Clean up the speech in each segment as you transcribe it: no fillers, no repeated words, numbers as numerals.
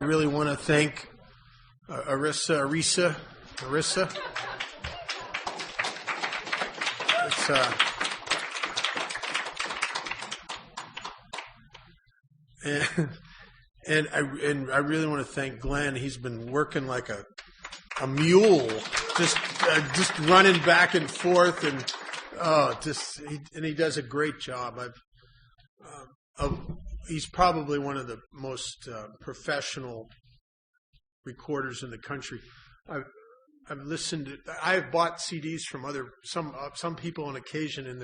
I really want to thank Arisa. It's, and I really want to thank Glenn. He's been working like a mule, just running back and forth, and he does a great job. He's probably one of the most professional recorders in the country. I've listened to. I've bought CDs from some people on occasion, and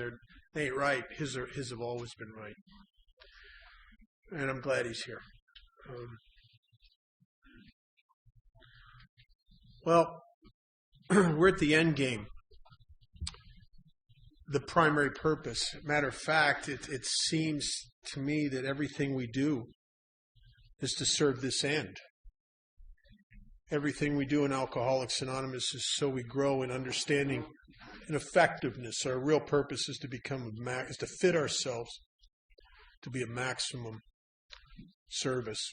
they ain't right. His have always been right, and I'm glad he's here. Well, we're at the end game. The primary purpose. Matter of fact, it seems to me that everything we do is to serve this end. Everything we do in Alcoholics Anonymous is so we grow in understanding and effectiveness. Our real purpose is to fit ourselves to be a maximum service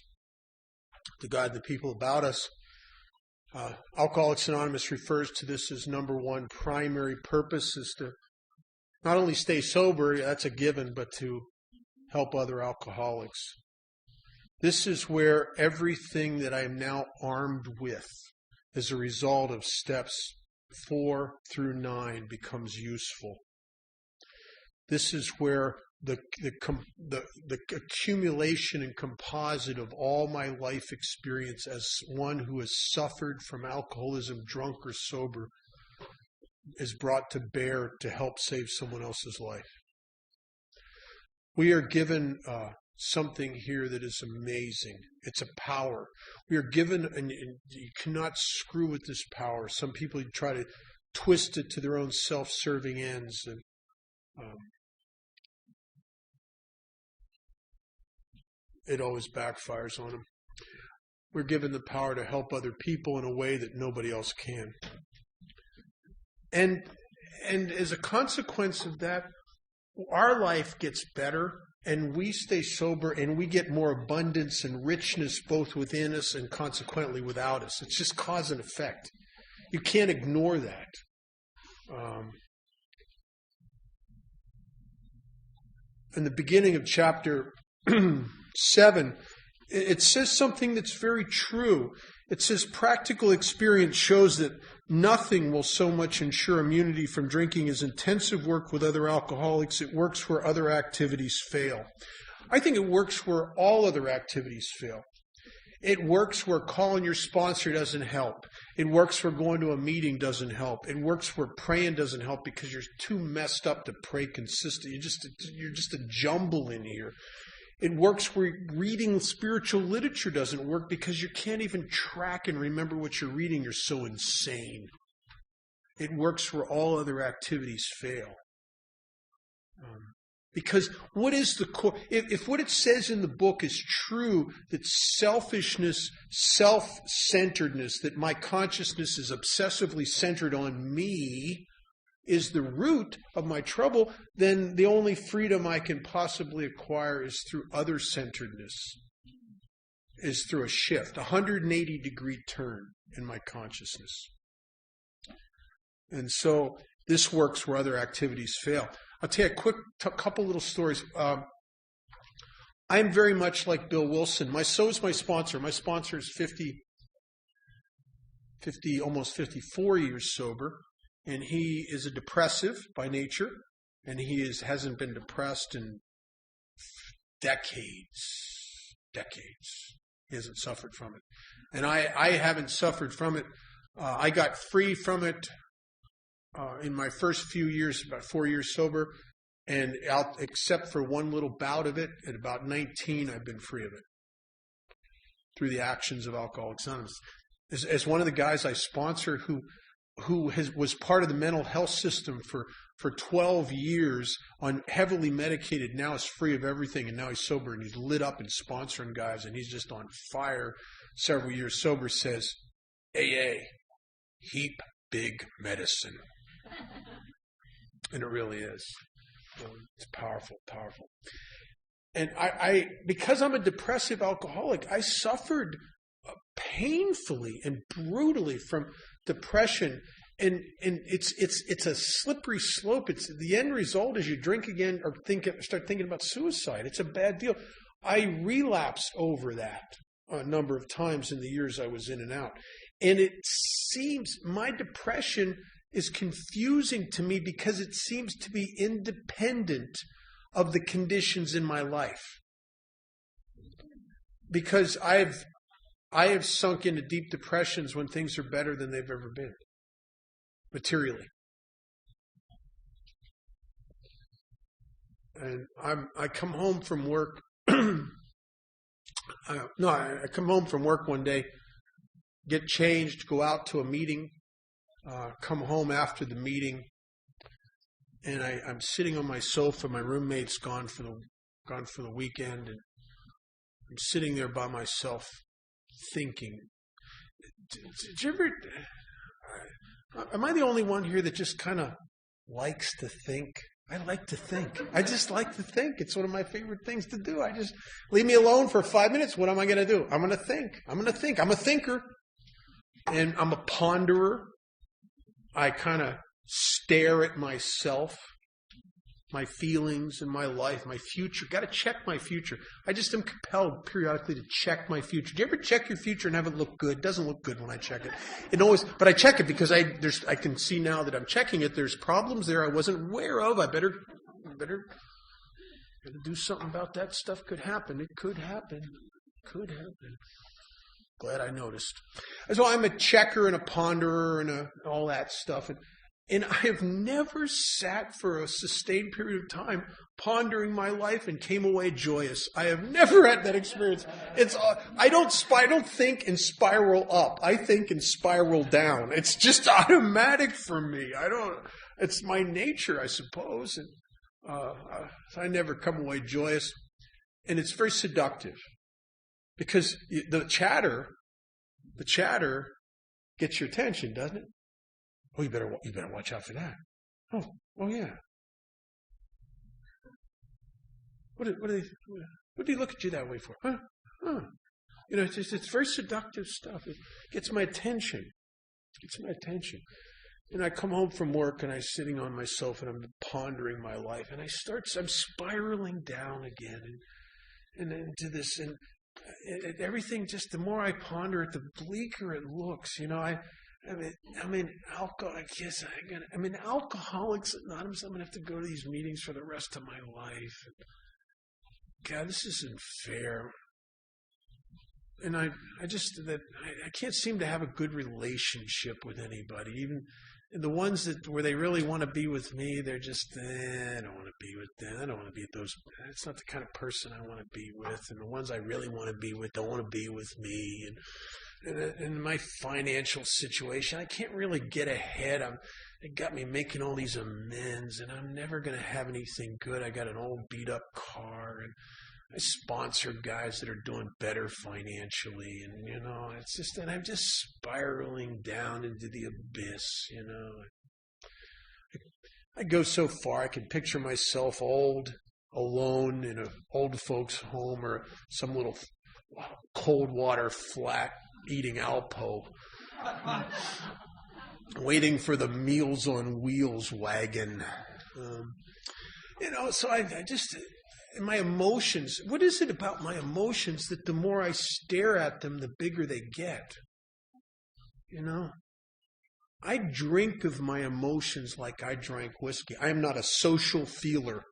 to God and the people about us. Alcoholics Anonymous refers to this as number one primary purpose is to not only stay sober, that's a given, but to help other alcoholics. This is where everything that I am now armed with as a result of steps 4 through 9 becomes useful. This is where the accumulation and composite of all my life experience as one who has suffered from alcoholism, drunk or sober, is brought to bear to help save someone else's life. We are given something here that is amazing. It's a power. We are given, and you cannot screw with this power. Some people try to twist it to their own self-serving ends, and it always backfires on them. We're given the power to help other people in a way that nobody else can. And as a consequence of that, our life gets better and we stay sober and we get more abundance and richness both within us and consequently without us. It's just cause and effect. You can't ignore that. In the beginning of chapter 7, it says something that's very true. It says practical experience shows that nothing will so much ensure immunity from drinking as intensive work with other alcoholics. It works where other activities fail. I think it works where all other activities fail. It works where calling your sponsor doesn't help. It works where going to a meeting doesn't help. It works where praying doesn't help because you're too messed up to pray consistently. You're just a jumble in here. It works where reading spiritual literature doesn't work because you can't even track and remember what you're reading. You're so insane. It works where all other activities fail. Because what is the core? If what it says in the book is true, that selfishness, self-centeredness, that my consciousness is obsessively centered on me, is the root of my trouble, then the only freedom I can possibly acquire is through other-centeredness, is through a shift, 180-degree turn in my consciousness. And so this works where other activities fail. I'll tell you a couple little stories. I'm very much like Bill Wilson. So is my sponsor. My sponsor is almost 54 years sober. And he is a depressive by nature, and he hasn't been depressed in decades. He hasn't suffered from it. And I haven't suffered from it. I got free from it in my first few years, about 4 years sober, and except for one little bout of it, at about 19, I've been free of it through the actions of Alcoholics Anonymous. As one of the guys I sponsor who was part of the mental health system for 12 years on heavily medicated, now is free of everything, and now he's sober, and he's lit up and sponsoring guys, and he's just on fire, several years sober, says, AA, heap big medicine. And it really is. It's powerful. And I because I'm a depressive alcoholic, I suffered painfully and brutally from depression. And it's a slippery slope. It's the end result is you drink again or start thinking about suicide. It's a bad deal. I relapsed over that a number of times in the years I was in and out. And it seems my depression is confusing to me because it seems to be independent of the conditions in my life. Because I have sunk into deep depressions when things are better than they've ever been, materially. And I come home from work. I come home from work one day, get changed, go out to a meeting, come home after the meeting, and I'm sitting on my sofa. My roommate's gone for the weekend, and I'm sitting there by myself, thinking. Did you ever? Am I the only one here that just kind of likes to think? I like to think. I just like to think. It's one of my favorite things to do. I just leave me alone for 5 minutes. What am I going to do? I'm going to think. I'm a thinker. And I'm a ponderer. I kind of stare at myself, my feelings and my life, my future. Got to check my future. I just am compelled periodically to check my future. Do you ever check your future and have it look good? It doesn't look good when I check it. But I check it because I can see now that I'm checking it. There's problems there I wasn't aware of. I better do something about that. Stuff could happen. It could happen. Could happen. Glad I noticed. So I'm a checker and a ponderer and all that stuff. And I have never sat for a sustained period of time pondering my life and came away joyous. I have never had that experience. I don't think and spiral up. I think and spiral down. It's just automatic for me. It's my nature, I suppose. And I never come away joyous. And it's very seductive because the chatter gets your attention, doesn't it? Oh, you better watch out for that. Oh yeah. What do they look at you that way for? Huh? It's very seductive stuff. It gets my attention. And I come home from work and I'm sitting on my sofa and I'm pondering my life and I'm spiraling down again and into this and everything. Just the more I ponder it, the bleaker it looks. Alcoholics Anonymous, I'm going to have to go to these meetings for the rest of my life. God, this isn't fair. And I can't seem to have a good relationship with anybody. Even the ones where they really want to be with me, they're just, I don't want to be with them. I don't want to be with those. It's not the kind of person I want to be with. And the ones I really want to be with don't want to be with me. And in my financial situation, I can't really get ahead. It got me making all these amends, and I'm never going to have anything good. I got an old beat-up car, and I sponsor guys that are doing better financially, and it's just that I'm just spiraling down into the abyss. I go so far. I can picture myself old, alone in an old folks' home or some little cold water flat, eating Alpo, waiting for the Meals on Wheels wagon. So I just, my emotions, what is it about my emotions that the more I stare at them, the bigger they get? I drink of my emotions like I drank whiskey. I am not a social feeler.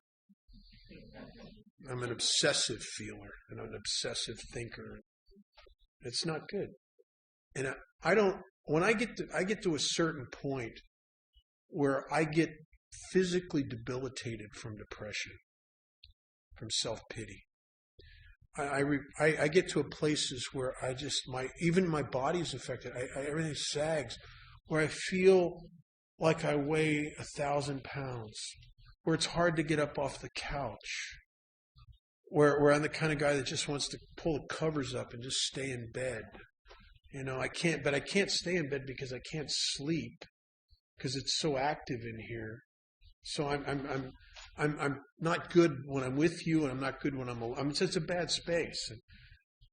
I'm an obsessive feeler and an obsessive thinker. It's not good. And when I get to a certain point where I get physically debilitated from depression, from self-pity, I get to places where even my body's affected. Everything sags, where I feel like I weigh 1,000 pounds, where it's hard to get up off the couch, where I'm the kind of guy that just wants to pull the covers up and just stay in bed. I can't stay in bed because I can't sleep because it's so active in here. So I'm not good when I'm with you, and I'm not good when I'm alone. It's a bad space.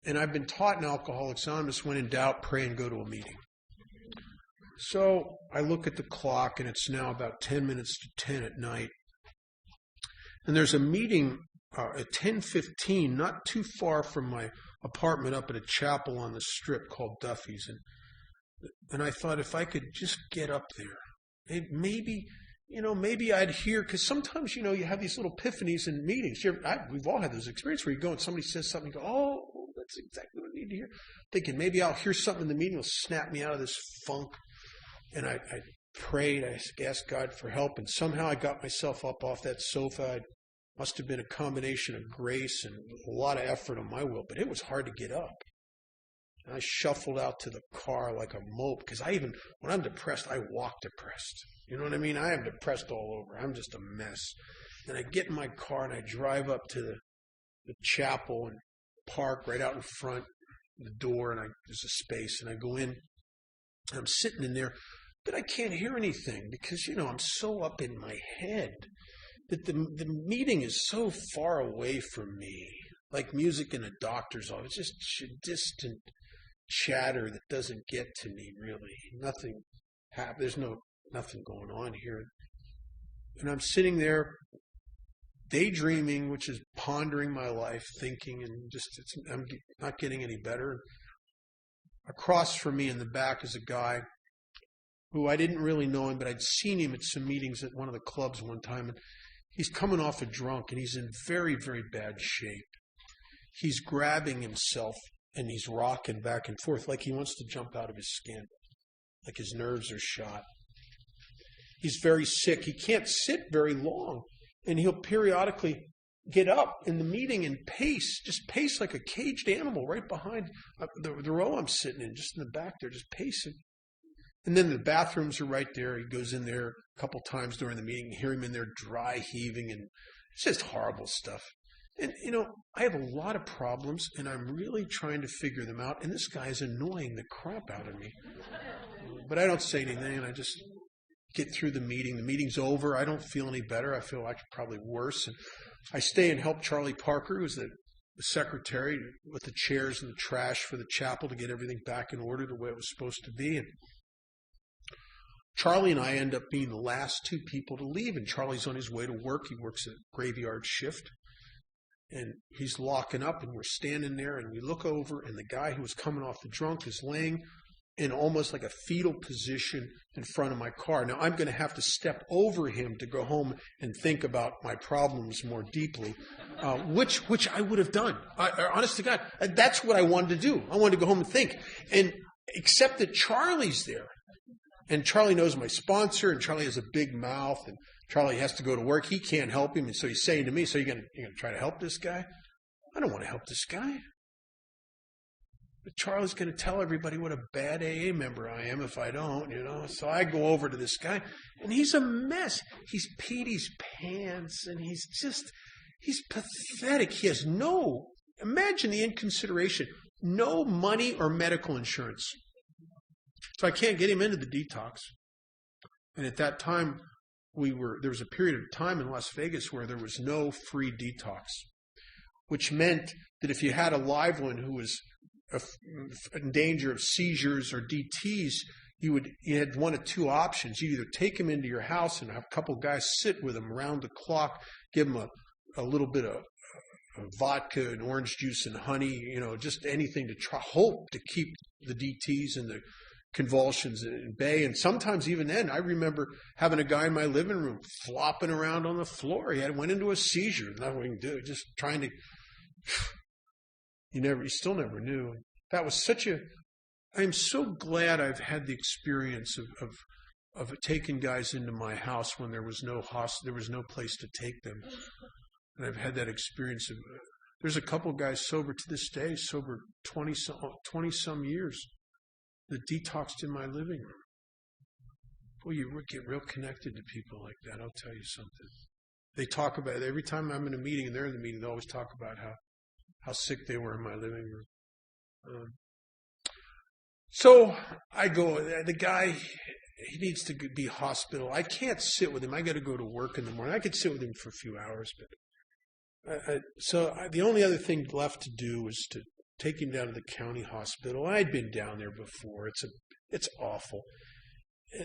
And I've been taught in Alcoholics Anonymous, when in doubt, pray and go to a meeting. So I look at the clock, and it's now about 10 minutes to 10 at night. And there's a meeting at 10:15, not too far from my apartment up at a chapel on the Strip called Duffy's. And I thought, if I could just get up there, maybe I'd hear, because sometimes, you have these little epiphanies in meetings. We've all had those experiences where you go and somebody says something, you go, oh, that's exactly what I need to hear. Thinking maybe I'll hear something in the meeting will snap me out of this funk. And I prayed, I asked God for help, and somehow I got myself up off that sofa. It must have been a combination of grace and a lot of effort on my will, but it was hard to get up. And I shuffled out to the car like a mope, because when I'm depressed, I walk depressed. You know what I mean? I am depressed all over. I'm just a mess. And I get in my car and I drive up to the chapel and park right out in front of the door, and there's a space, and I go in. I'm sitting in there, but I can't hear anything because, I'm so up in my head that the meeting is so far away from me, like music in a doctor's office. It's just distant chatter that doesn't get to me, really. Nothing happens. There's nothing going on here. And I'm sitting there daydreaming, which is pondering my life, thinking, and I'm not getting any better. Across from me in the back is a guy who I didn't really know him, but I'd seen him at some meetings at one of the clubs one time. And he's coming off a drunk, and he's in very, very bad shape. He's grabbing himself, and he's rocking back and forth like he wants to jump out of his skin, like his nerves are shot. He's very sick. He can't sit very long, and he'll periodically get up in the meeting and just pace like a caged animal right behind the row I'm sitting in, just in the back there, just pacing. And then the bathrooms are right there. He goes in there a couple times during the meeting. You hear him in there dry heaving, and it's just horrible stuff. And, I have a lot of problems, and I'm really trying to figure them out. And this guy is annoying the crap out of me. But I don't say anything, and I just get through the meeting. The meeting's over. I don't feel any better. I feel actually probably worse. And I stay and help Charlie Parker, who's the secretary, with the chairs and the trash for the chapel to get everything back in order the way it was supposed to be. And Charlie and I end up being the last two people to leave, and Charlie's on his way to work. He works a graveyard shift, and he's locking up, and we're standing there, and we look over, and the guy who was coming off the drunk is laying in almost like a fetal position in front of my car. Now, I'm going to have to step over him to go home and think about my problems more deeply, which I would have done. Honest to God, that's what I wanted to do. I wanted to go home and think. And except that Charlie's there. And Charlie knows my sponsor, and Charlie has a big mouth, and Charlie has to go to work. He can't help him, and so he's saying to me, so you're going to try to help this guy? I don't want to help this guy. But Charlie's going to tell everybody what a bad AA member I am if I don't, So I go over to this guy, and he's a mess. He's peed his pants, and he's pathetic. He has imagine the inconsideration, no money or medical insurance. So I can't get him into the detox. And at that time, there was a period of time in Las Vegas where there was no free detox, which meant that if you had a live one who was in danger of seizures or DTs, you had one of two options. You either take him into your house and have a couple guys sit with him around the clock, give him a little bit of vodka and orange juice and honey, just anything to hope to keep the DTs and the convulsions in bay. And sometimes even then, I remember having a guy in my living room flopping around on the floor. He went into a seizure. Nothing we can do. Just trying to. You still never knew. That was I am so glad I've had the experience of taking guys into my house when there was no place to take them. And I've had that experience there's a couple guys sober to this day, sober 20 some years, that detoxed in my living room. Boy, you get real connected to people like that. I'll tell you something. They talk about it every time I'm in a meeting and they're in the meeting. They always talk about how sick they were in my living room. So I go, the guy, he needs to be hospital. I can't sit with him. I got to go to work in the morning. I could sit with him for a few hours, but the only other thing left to do was to take him down to the county hospital. I'd been down there before. It's awful.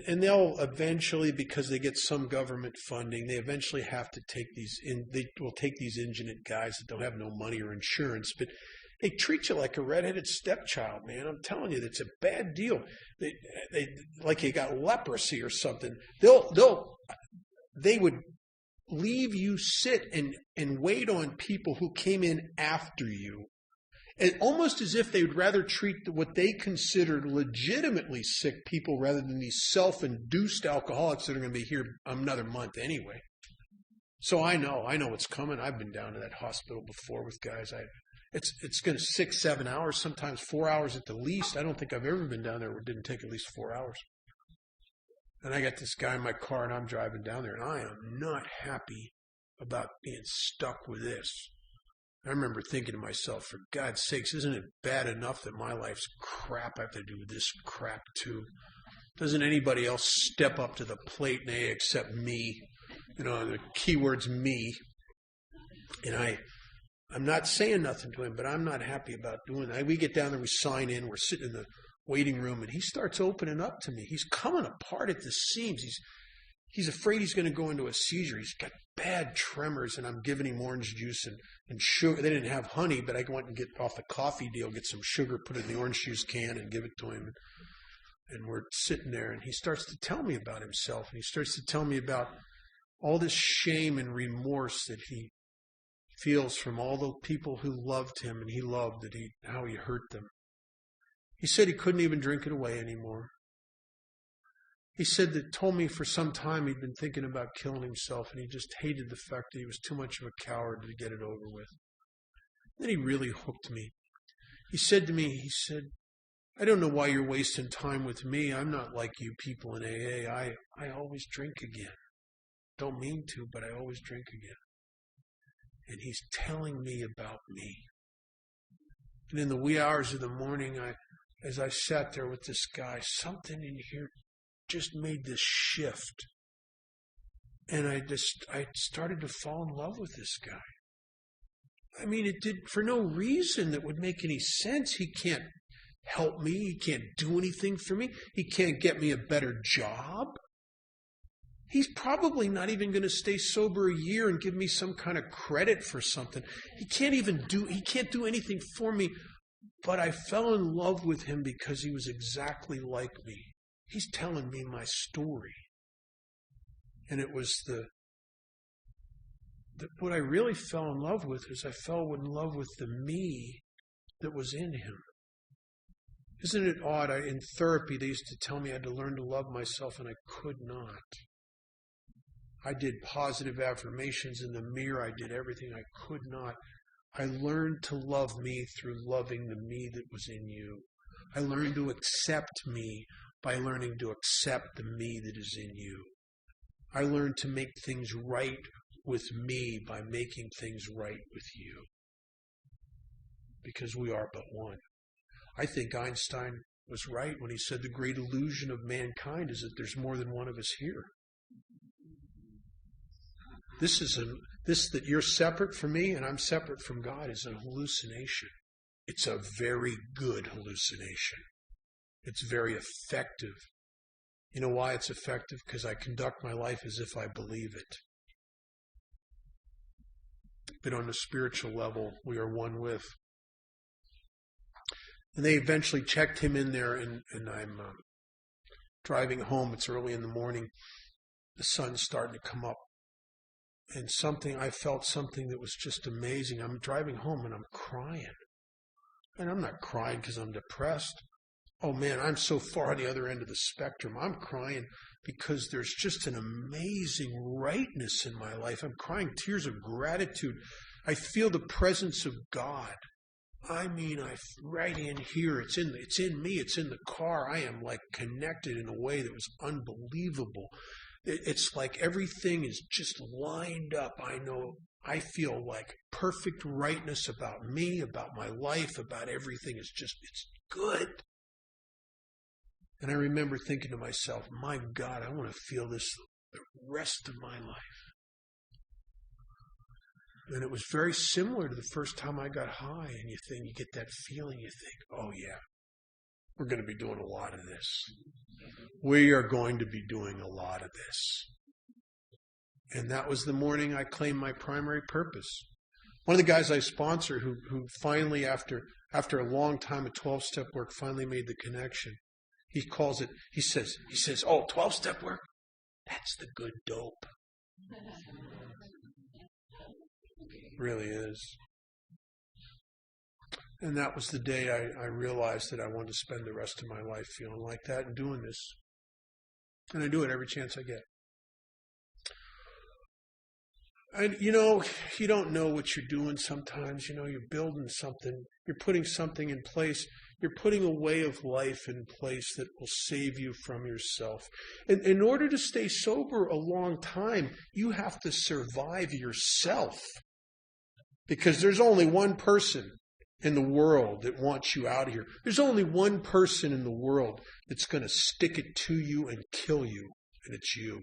And they'll eventually, because they get some government funding, they eventually have to take they will take these indigent guys that don't have no money or insurance, but they treat you like a redheaded stepchild, man. I'm telling you, that's a bad deal. They like you got leprosy or something. They would leave you sit and wait on people who came in after you. And almost as if they would rather treat what they considered legitimately sick people rather than these self-induced alcoholics that are going to be here another month anyway. So I know what's coming. I've been down to that hospital before with guys. It's going to 6, 7 hours, sometimes 4 hours at the least. I don't think I've ever been down there where it didn't take at least 4 hours. And I got this guy in my car and I'm driving down there and I am not happy about being stuck with this. I remember thinking to myself, for God's sakes, isn't it bad enough that my life's crap? I have to do this crap too. Doesn't anybody else step up to the plate except me? The keyword's me. And I'm not saying nothing to him, but I'm not happy about doing that. We get down there, we sign in, we're sitting in the waiting room, and he starts opening up to me. He's coming apart at the seams. He's afraid he's going to go into a seizure. He's got bad tremors, and I'm giving him orange juice and sugar. They didn't have honey, but I went and get off the coffee deal, get some sugar, put it in the orange juice can, and give it to him. And we're sitting there, and he starts to tell me about himself, and he starts to tell me about all this shame and remorse that he feels from all the people who loved him and he loved, how he hurt them. He said he couldn't even drink it away anymore. He told me for some time he'd been thinking about killing himself, and he just hated the fact that he was too much of a coward to get it over with. Then he really hooked me. He said to me, I don't know why you're wasting time with me. I'm not like you people in AA. I always drink again. Don't mean to, but I always drink again. And he's telling me about me. And in the wee hours of the morning, as I sat there with this guy, something in here just made this shift. And I started to fall in love with this guy. I mean, it did for no reason that would make any sense. He can't help me. He can't do anything for me. He can't get me a better job. He's probably not even going to stay sober a year and give me some kind of credit for something. He can't do anything for me. But I fell in love with him because he was exactly like me. He's telling me my story. And it was what I really fell in love with is I fell in love with the me that was in him. Isn't it odd? In therapy, they used to tell me I had to learn to love myself, and I could not. I did positive affirmations in the mirror. I did everything. I could not. I learned to love me through loving the me that was in you. I learned to accept me by learning to accept the me that is in you. I learned to make things right with me by making things right with you. Because we are but one. I think Einstein was right when he said the great illusion of mankind is that there's more than one of us here. This that you're separate from me and I'm separate from God is a hallucination. It's a very good hallucination. It's very effective. You know why it's effective? Because I conduct my life as if I believe it. But on the spiritual level, we are one with. And they eventually checked him in there, and I'm driving home. It's early in the morning. The sun's starting to come up. And I felt something that was just amazing. I'm driving home and I'm crying. And I'm not crying because I'm depressed. Oh man, I'm so far on the other end of the spectrum. I'm crying because there's just an amazing rightness in my life. I'm crying tears of gratitude. I feel the presence of God. I mean, right in here, it's in me, it's in the car. I am like connected in a way that was unbelievable. It's like everything is just lined up. I feel like perfect rightness about me, about my life, about everything. It's good. And I remember thinking to myself, my God, I want to feel this the rest of my life. And it was very similar to the first time I got high. And you get that feeling, you think, oh yeah, we're going to be doing a lot of this. We are going to be doing a lot of this. And that was the morning I claimed my primary purpose. One of the guys I sponsor who finally, after a long time of 12-step work, finally made the connection. He calls it, he says, oh, 12-step work? That's the good dope. It really is. And that was the day I realized that I wanted to spend the rest of my life feeling like that and doing this. And I do it every chance I get. And, you don't know what you're doing sometimes. You're building something. You're putting something in place. You're putting a way of life in place that will save you from yourself. And in order to stay sober a long time, you have to survive yourself. Because there's only one person in the world that wants you out of here. There's only one person in the world that's going to stick it to you and kill you, and it's you.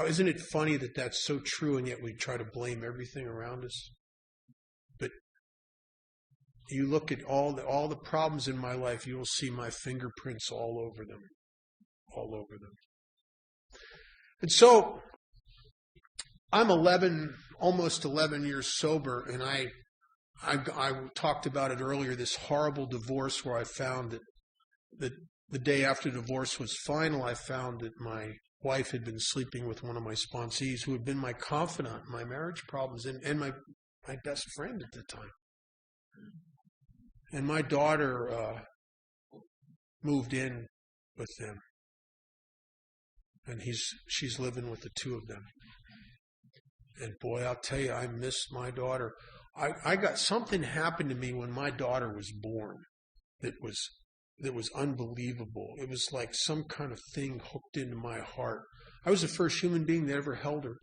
Isn't it funny that that's so true, and yet we try to blame everything around us? But you look at all the problems in my life, you will see my fingerprints all over them. All over them. And so, I'm almost 11 years sober, and I talked about it earlier, this horrible divorce where I found that the day after divorce was final, I found that my wife had been sleeping with one of my sponsees who had been my confidant in my marriage problems and my best friend at the time. And my daughter moved in with them. And she's living with the two of them. And boy, I'll tell you, I miss my daughter. I got something happened to me when my daughter was born that was unbelievable. It was like some kind of thing hooked into my heart. I was the first human being that ever held her.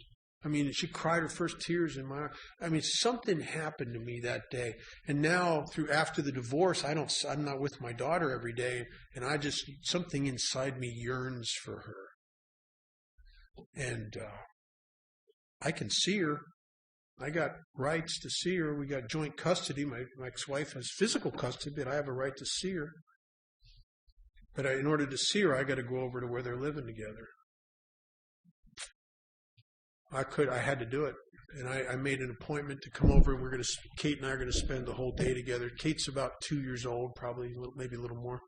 I mean, she cried her first tears in my. I mean, something happened to me that day. And now, after the divorce, I'm not with my daughter every day, and something inside me yearns for her. And I can see her. I got rights to see her. We got joint custody. My ex-wife has physical custody, but I have a right to see her. But in order to see her, I got to go over to where they're living together. I had to do it. And I made an appointment to come over. Kate and I are going to spend the whole day together. Kate's about 2 years old, probably, maybe a little more.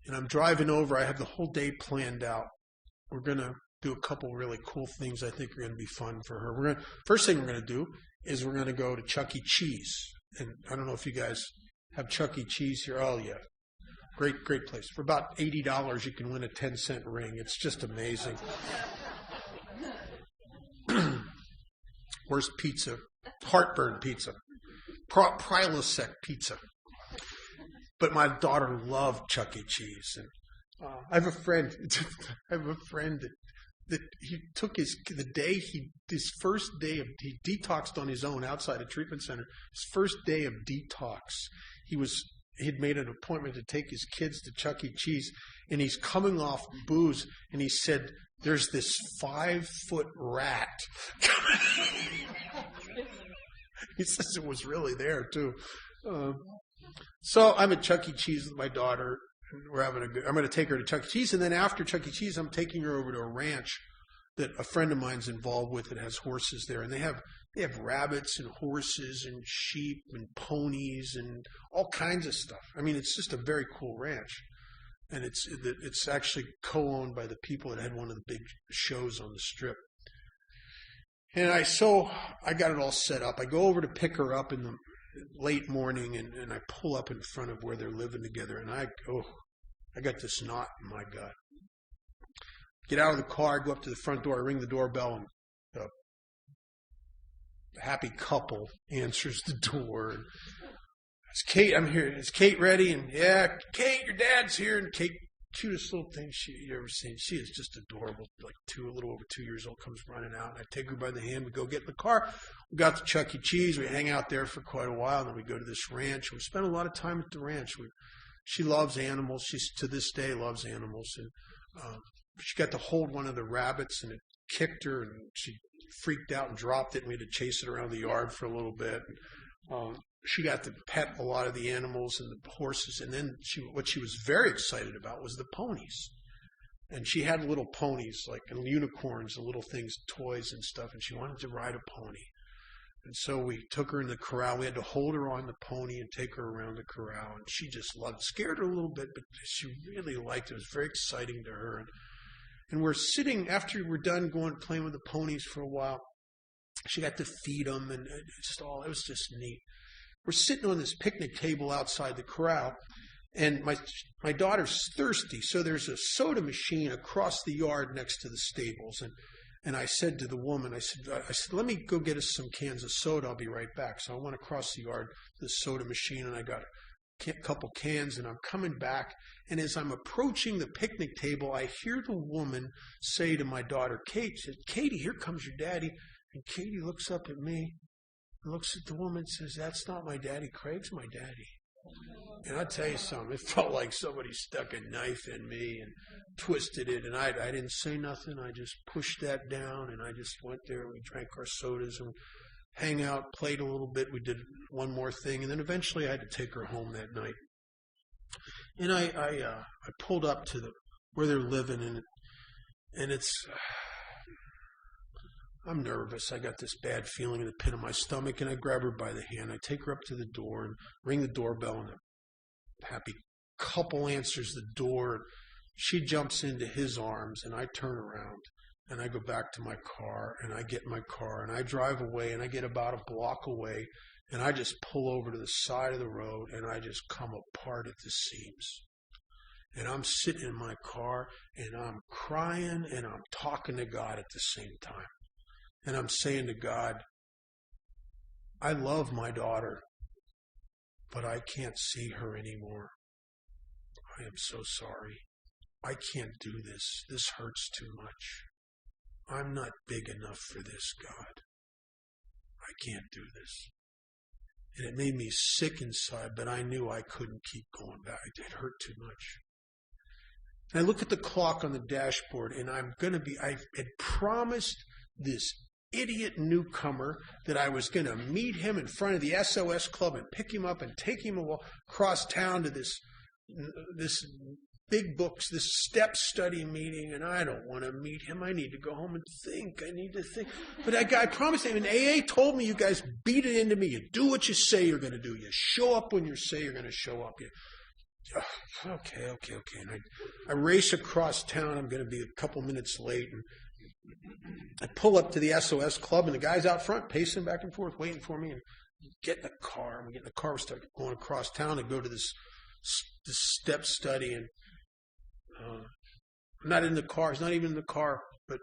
And I'm driving over. I have the whole day planned out. We're going to do a couple really cool things I think are going to be fun for her. First thing we're going to do is we're going to go to Chuck E. Cheese. And I don't know if you guys have Chuck E. Cheese here. Oh, yeah. Great place. For about $80, you can win a 10-cent ring. It's just amazing. Worst pizza. Heartburn pizza. Prilosec pizza. But my daughter loved Chuck E. Cheese. And I have a friend that he took his first day of, he detoxed on his own outside a treatment center. His first day of detox, he'd made an appointment to take his kids to Chuck E. Cheese, and he's coming off booze, and he said, there's this 5-foot rat. He says it was really there, too. So I'm at Chuck E. Cheese with my daughter. I'm going to take her to Chuck E. Cheese, and then after Chuck E. Cheese, I'm taking her over to a ranch that a friend of mine's involved with that has horses there, and they have rabbits and horses and sheep and ponies and all kinds of stuff. I mean, it's just a very cool ranch, and it's actually co-owned by the people that had one of the big shows on the Strip. And I got it all set up. I go over to pick her up in the late morning, and I pull up in front of where they're living together, and I got this knot in my gut. Get out of the car, go up to the front door, I ring the doorbell, and the happy couple answers the door. And, "Is Kate, I'm here. Is Kate ready?" And, "Yeah, Kate, your dad's here." And Kate, cutest little thing you ever seen. She is just adorable, like a little over 2 years old, comes running out, and I take her by the hand. We go get in the car. We got to Chuck E. Cheese. We hang out there for quite a while, and then we go to this ranch. We spend a lot of time at the ranch. She loves animals. She, to this day, loves animals. And she got to hold one of the rabbits, and it kicked her, and she freaked out and dropped it, and we had to chase it around the yard for a little bit. She got to pet a lot of the animals and the horses, and then what she was very excited about was the ponies. And she had little ponies, like and unicorns and little things, toys and stuff, and she wanted to ride a pony. And so we took her in the corral. We had to hold her on the pony and take her around the corral, and she just loved it. Scared her a little bit, but she really liked it. It was very exciting to her. And we're sitting, after we're done playing with the ponies for a while, she got to feed them, and it was just neat. We're sitting on this picnic table outside the corral, and my daughter's thirsty, so there's a soda machine across the yard next to the stables. And I said to the woman, I said, let me go get us some cans of soda. I'll be right back. So I went across the yard to the soda machine, and I got a couple cans, and I'm coming back. And as I'm approaching the picnic table, I hear the woman say to my daughter, Kate, said, Katie, here comes your daddy. And Katie looks up at me, looks at the woman, and says, that's not my daddy. Craig's my daddy. And I'll tell you something, it felt like somebody stuck a knife in me and twisted it, and I didn't say nothing. I just pushed that down, and I just went there, and we drank our sodas and hang out, played a little bit. We did one more thing, and then eventually I had to take her home that night. And I pulled up to where they're living, and it's... I'm nervous. I got this bad feeling in the pit of my stomach, and I grab her by the hand. I take her up to the door and ring the doorbell, and a happy couple answers the door. She jumps into his arms, and I turn around, and I go back to my car, and I get in my car, and I drive away, and I get about a block away, and I just pull over to the side of the road, and I just come apart at the seams. And I'm sitting in my car, and I'm crying, and I'm talking to God at the same time. And I'm saying to God, I love my daughter, but I can't see her anymore. I am so sorry. I can't do this. This hurts too much. I'm not big enough for this, God. I can't do this. And it made me sick inside, but I knew I couldn't keep going back. It hurt too much. And I look at the clock on the dashboard, and I had promised this idiot newcomer that I was going to meet him in front of the SOS club and pick him up and take him across town to this big books, this step study meeting, and I don't want to meet him. I need to go home and think. I need to think. But I promised him, and AA told me, you guys beat it into me. You do what you say you're going to do. You show up when you say you're going to show up. Okay. And I race across town. I'm going to be a couple minutes late, and I pull up to the SOS club, and the guy's out front pacing back and forth, waiting for me. And get in the car. We get in the car. We start going across town to go to this step study. And I'm not in the car. He's not even in the car. But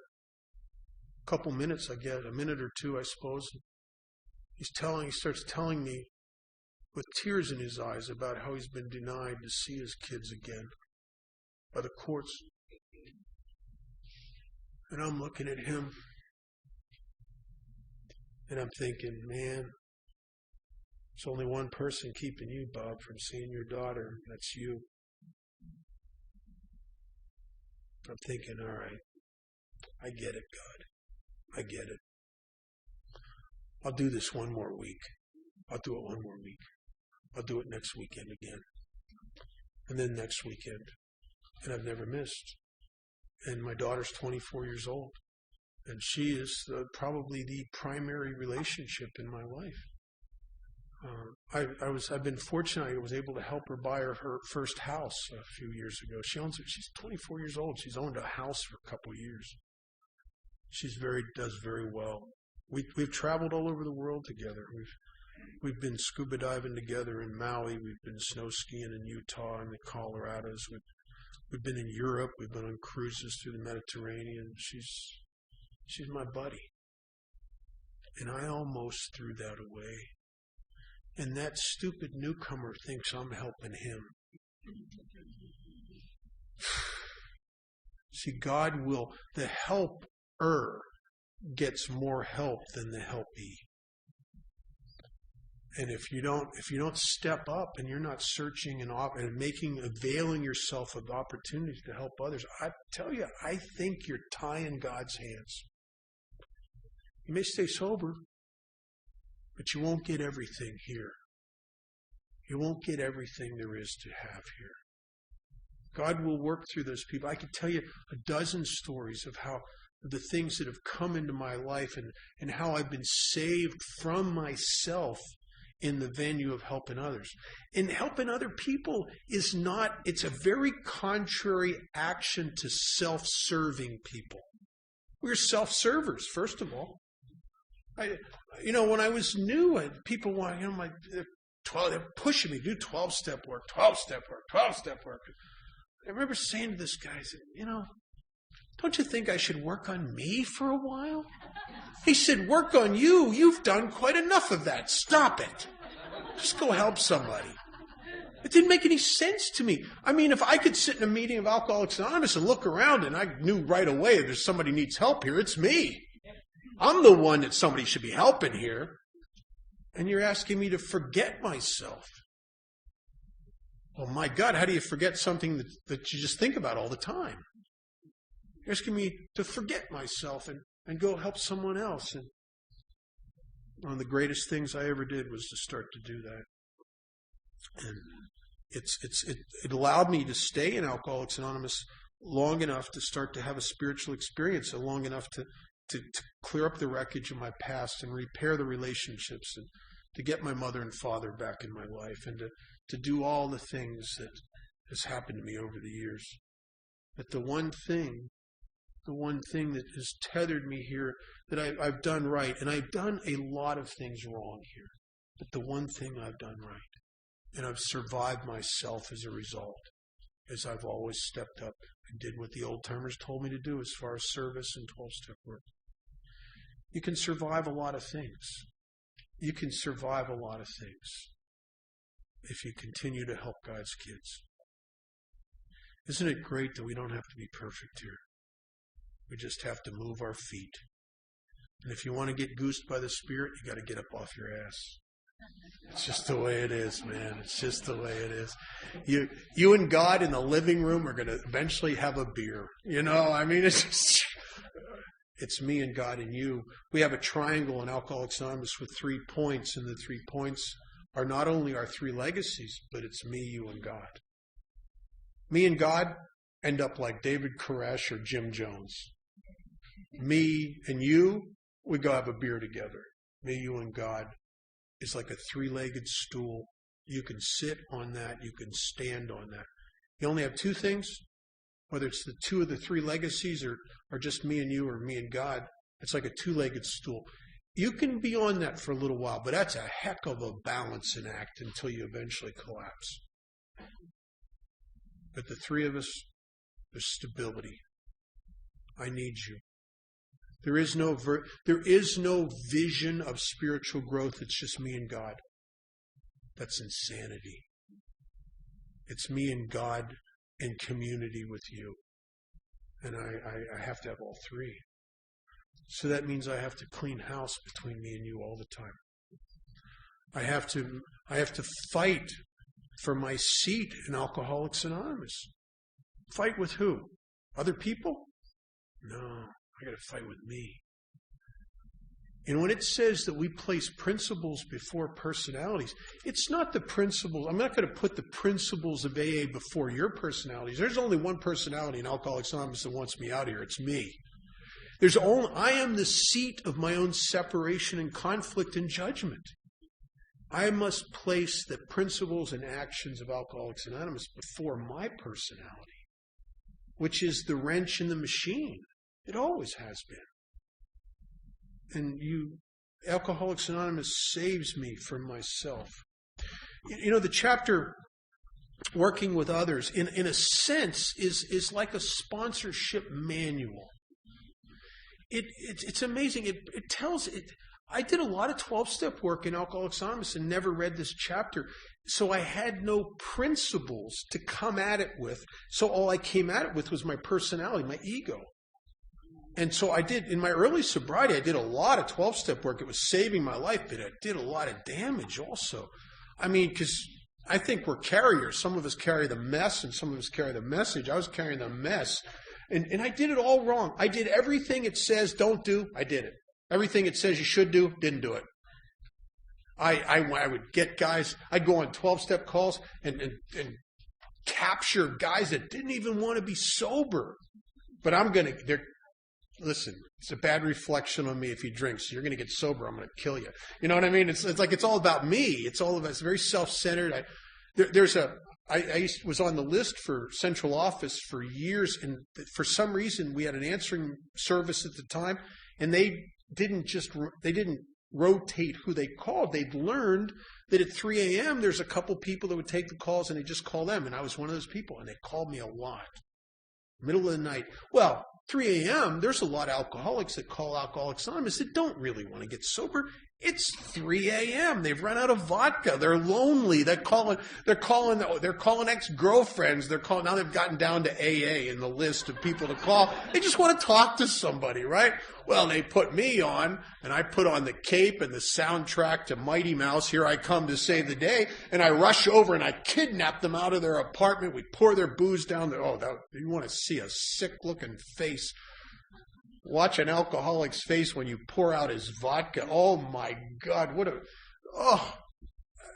a couple minutes, I get a minute or two, I suppose. He starts telling me with tears in his eyes about how he's been denied to see his kids again by the courts. And I'm looking at him, and I'm thinking, man, there's only one person keeping you, Bob, from seeing your daughter. That's you. I'm thinking, all right, I get it, God. I get it. I'll do this one more week. I'll do it one more week. I'll do it next weekend again. And then next weekend. And I've never missed. And my daughter's 24 years old. And she is probably the primary relationship in my life. I've been fortunate. I was able to help her buy her first house a few years ago. She's 24 years old. She's owned a house for a couple of years. Does very well. We've traveled all over the world together. We've been scuba diving together in Maui. We've been snow skiing in Utah and the Colorados. We've been in Europe. We've been on cruises through the Mediterranean. She's my buddy. And I almost threw that away. And that stupid newcomer thinks I'm helping him. See, the helper gets more help than the helpee. And if you don't step up and you're not searching and availing yourself of opportunities to help others, I tell you, I think you're tying God's hands. You may stay sober, but you won't get everything here. You won't get everything there is to have here. God will work through those people. I could tell you a dozen stories of how the things that have come into my life and how I've been saved from myself in the venue of helping others. And helping other people is not, it's a very contrary action to self-serving people. We're self-servers, first of all. When I was new, people want, they're pushing me, do 12-step work, 12-step work, 12-step work. I remember saying to this guy, I said, don't you think I should work on me for a while? He said, work on you. You've done quite enough of that. Stop it. Just go help somebody. It didn't make any sense to me. I mean, if I could sit in a meeting of Alcoholics Anonymous and look around and I knew right away if there's somebody needs help here, it's me. I'm the one that somebody should be helping here. And you're asking me to forget myself. Well, my God, how do you forget something that you just think about all the time? You're asking me to forget myself and go help someone else. And one of the greatest things I ever did was to start to do that. And it allowed me to stay in Alcoholics Anonymous long enough to start to have a spiritual experience, and long enough to clear up the wreckage of my past and repair the relationships, and to get my mother and father back in my life, and to do all the things that has happened to me over the years. But the one thing that has tethered me here that I've done right, and I've done a lot of things wrong here, but the one thing I've done right, and I've survived myself as a result, is I've always stepped up and did what the old-timers told me to do as far as service and 12-step work. You can survive a lot of things. You can survive a lot of things if you continue to help God's kids. Isn't it great that we don't have to be perfect here? We just have to move our feet. And if you want to get goosed by the Spirit, you got to get up off your ass. It's just the way it is, man. It's just the way it is. You and God in the living room are going to eventually have a beer. It's me and God and you. We have a triangle in Alcoholics Anonymous with 3 points, and the 3 points are not only our 3 legacies, but it's me, you, and God. Me and God end up like David Koresh or Jim Jones. Me and you, we go have a beer together. Me, you, and God is like a 3-legged stool. You can sit on that. You can stand on that. You only have 2 things, whether it's the 2 of the 3 legacies or just me and you or me and God. It's like a 2-legged stool. You can be on that for a little while, but that's a heck of a balancing act until you eventually collapse. But the 3 of us, there's stability. I need you. There is no vision of spiritual growth. It's just me and God. That's insanity. It's me and God in community with you. And I have to have all 3. So that means I have to clean house between me and you all the time. I have to fight for my seat in Alcoholics Anonymous. Fight with who? Other people? No, I got to fight with me. And when it says that we place principles before personalities, it's not the principles. I'm not going to put the principles of AA before your personalities. There's only one personality in Alcoholics Anonymous that wants me out here. It's me. I am the seat of my own separation and conflict and judgment. I must place the principles and actions of Alcoholics Anonymous before my personality, which is the wrench in the machine. It always has been. And Alcoholics Anonymous saves me from myself. The chapter working with others, in a sense, is like a sponsorship manual. It's amazing. It tells it. I did a lot of 12-step work in Alcoholics Anonymous and never read this chapter, so I had no principles to come at it with. So all I came at it with was my personality, my ego. And so in my early sobriety, I did a lot of 12-step work. It was saving my life, but I did a lot of damage also. I mean, because I think we're carriers. Some of us carry the mess and some of us carry the message. I was carrying the mess. And I did it all wrong. I did everything it says don't do. I did it. Everything it says you should do, didn't do it. I would get guys, I'd go on 12-step calls and capture guys that didn't even want to be sober. But listen, it's a bad reflection on me if you drink, so you're going to get sober, I'm going to kill you. You know what I mean? It's like it's all about me. It's very self-centered. I was on the list for central office for years, and for some reason we had an answering service at the time, and they didn't rotate who they called. They'd learned that at 3 a.m. there's a couple people that would take the calls, and they just call them. And I was one of those people, and they called me a lot. Middle of the night. Well, 3 a.m., there's a lot of alcoholics that call Alcoholics Anonymous that don't really want to get sober. It's 3 a.m. They've run out of vodka. They're lonely. They're calling ex-girlfriends. Now they've gotten down to AA in the list of people to call. They just want to talk to somebody, right? Well, they put me on, and I put on the cape and the soundtrack to Mighty Mouse, Here I Come to Save the Day, and I rush over and I kidnap them out of their apartment. We pour their booze down there. You want to see a sick-looking face. Watch an alcoholic's face when you pour out his vodka. Oh, my God.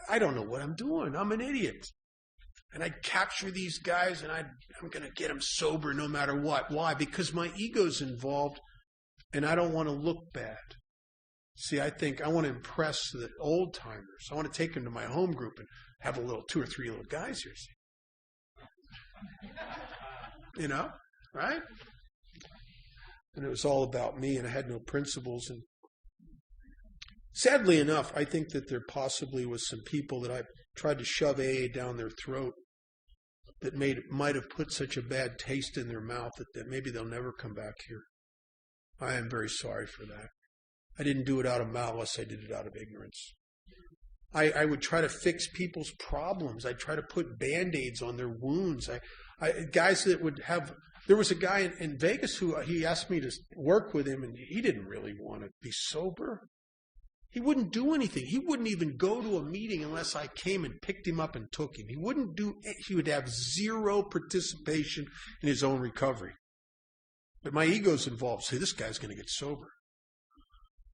I don't know what I'm doing. I'm an idiot. And I'd capture these guys, and I'm going to get them sober no matter what. Why? Because my ego's involved, and I don't want to look bad. See, I think I want to impress the old-timers. I want to take them to my home group and have 2 or 3 little guys here. See? Right? And it was all about me, and I had no principles. And sadly enough, I think that there possibly was some people that I tried to shove AA down their throat that might have put such a bad taste in their mouth that maybe they'll never come back here. I am very sorry for that. I didn't do it out of malice. I did it out of ignorance. I would try to fix people's problems. I'd try to put Band-Aids on their wounds. Guys that would have... There was a guy in Vegas who he asked me to work with him, and he didn't really want to be sober. He wouldn't do anything. He wouldn't even go to a meeting unless I came and picked him up and took him. He would have zero participation in his own recovery. But my ego's involved. See, this guy's going to get sober.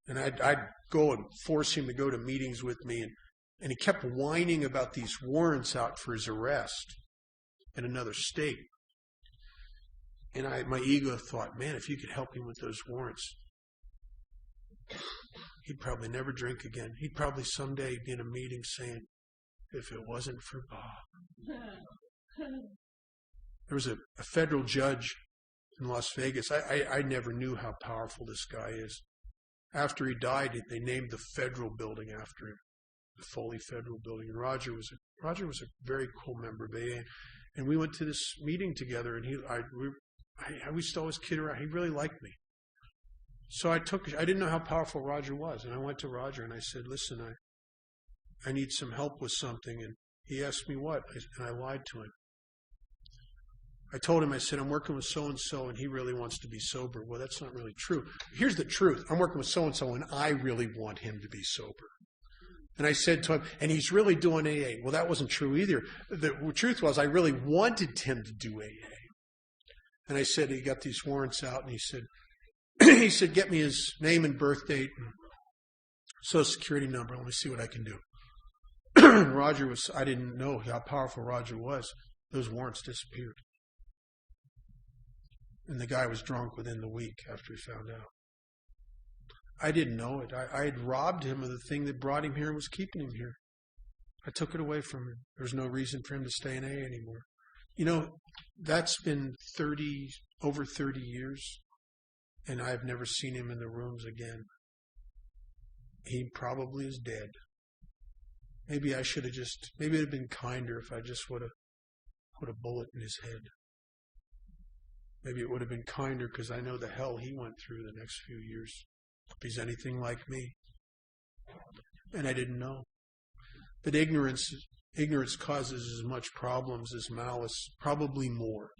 And I'd go and force him to go to meetings with me, and he kept whining about these warrants out for his arrest in another state. And my ego thought, man, if you could help him with those warrants, he'd probably never drink again. He'd probably someday be in a meeting saying, if it wasn't for Bob. There was a federal judge in Las Vegas. I never knew how powerful this guy is. After he died, they named the federal building after him, the Foley Federal Building. And Roger was a very cool member of AA. And we went to this meeting together, and I used to always kid around. He really liked me. So I didn't know how powerful Roger was. And I went to Roger and I said, listen, I need some help with something. And he asked me what, and I lied to him. I told him, I said, I'm working with so-and-so, and he really wants to be sober. Well, that's not really true. Here's the truth. I'm working with so-and-so, and I really want him to be sober. And I said to him, and he's really doing AA. Well, that wasn't true either. The truth was, I really wanted him to do AA. And I said, he got these warrants out, and he said, get me his name and birth date and Social Security number. Let me see what I can do. I didn't know how powerful Roger was. Those warrants disappeared. And the guy was drunk within the week after he found out. I didn't know it. I had robbed him of the thing that brought him here and was keeping him here. I took it away from him. There was no reason for him to stay in AA anymore. That's been over 30 years, and I've never seen him in the rooms again. He probably is dead. Maybe it would have been kinder if I just would have put a bullet in his head. Maybe it would have been kinder because I know the hell he went through the next few years. If he's anything like me. And I didn't know. But ignorance causes as much problems as malice, probably more.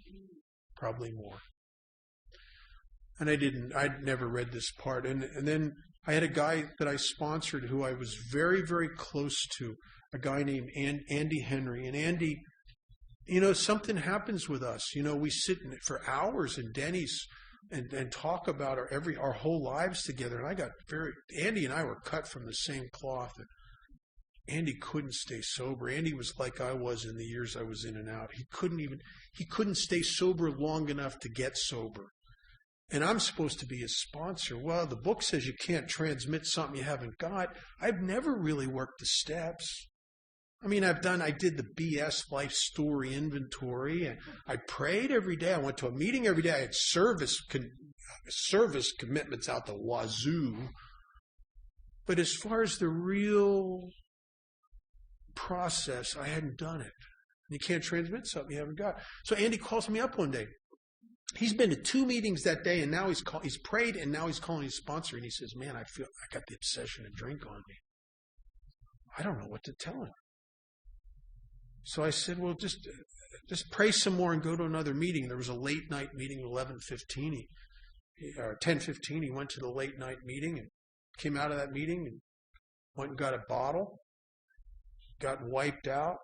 And I'd never read this part. And then I had a guy that I sponsored who I was very, very close to, a guy named Andy Henry. And Andy, something happens with us. We sit for hours in Denny's and talk about our whole lives together. And Andy and I were cut from the same cloth. And Andy couldn't stay sober. Andy was like I was in the years I was in and out. He couldn't stay sober long enough to get sober. And I'm supposed to be his sponsor. Well, the book says you can't transmit something you haven't got. I've never really worked the steps. I mean, I did the BS life story inventory, and I prayed every day. I went to a meeting every day. I had service commitments out the wazoo. But as far as the real process, I hadn't done it. You can't transmit something you haven't got. So Andy calls me up one day. He's been to 2 meetings that day, and now he's prayed, and now he's calling his sponsor, and he says, man, I feel I got the obsession of drink on me. I don't know what to tell him. So I said, well, just pray some more and go to another meeting. There was a late night meeting at 11:15 or 10:15. He went to the late night meeting and came out of that meeting and went and got a bottle, got wiped out,